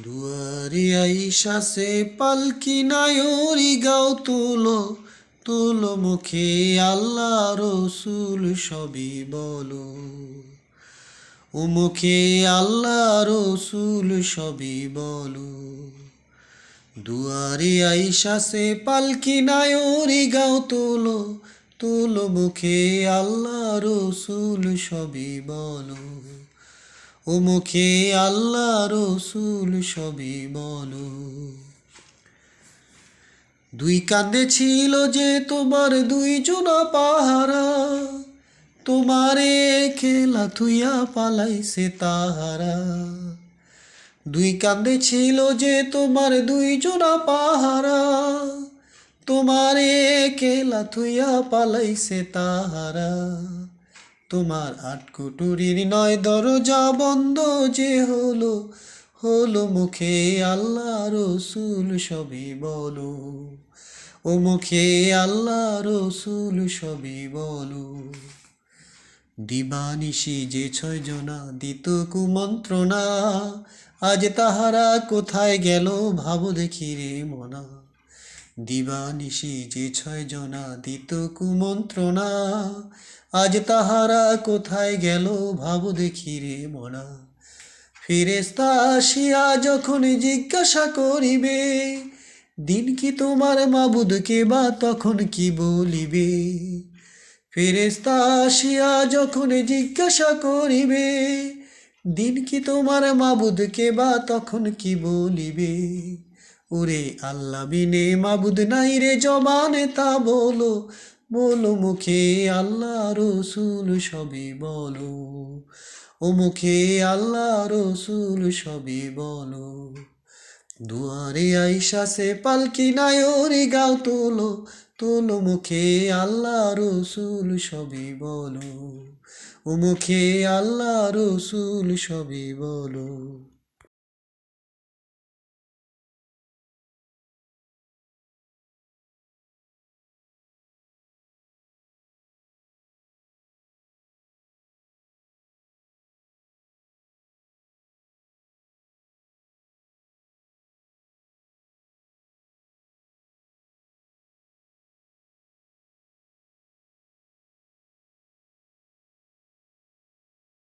দুয়ারে আইসা সে পালকি নায়রি গাও তোলো তোলো মুখে আল্লাহ রসুল সবই বলো ও মুখে আল্লাহ রসুল সবই বলো দুয়ারে আইসা সে পালকি নায়রি গাও তোলো তোলো মুখে আল্লাহ রসুল সবই বলো ও মুখে আল্লাহ রসুল সবই বলো দুই কাঁধে ছিল যে তোমার দুই জোড়া পাহারা তোমারে খেলা থুইয়া পালাইছে তাহারা দুই কাঁধে ছিল যে তোমার দুই জোড়া পাহারা তোমারে খেলা থুইয়া পালাইছে তাহারা তোমার আটকুটুরির নয় দরজা বন্ধ যে হলো হলো মুখে আল্লাহ রসুল সবই বলো ও মুখে আল্লাহ রসুল সবই বলো দিবানিশি যে 6 জনা দিত কুমন্ত্রণা আজ তাহারা কোথায় গেল ভাবো দেখি রে মনা দিবানিশি যে 6 জনা দিত কুমন্ত্রণা আজ তাহারা কোথায় গেল ভাবো দেখি রে মনা ফেরেশতা আসিয়া যখন জিজ্ঞাসা করিবে দিন কি তোমার মাবুদকে বা তখন কি বলিবে ফেরেশতা আসিয়া যখন জিজ্ঞাসা করিবে দিন কি তোমার মাবুদকে বা তখন কি বলিবে ওরে আল্লাহ বিনে মাবুদ নাই রে জবানে তা বলো বলো মুখে আল্লাহ রসুল সবই বলো ও মুখে আল্লাহ রসুল সবই বলো দুয়ারে আইসা সে পালকি নায়রি গাও তোলো তোলো মুখে আল্লাহ রসুল সবই বলো ও মুখে আল্লাহ রসুল সবই বলো।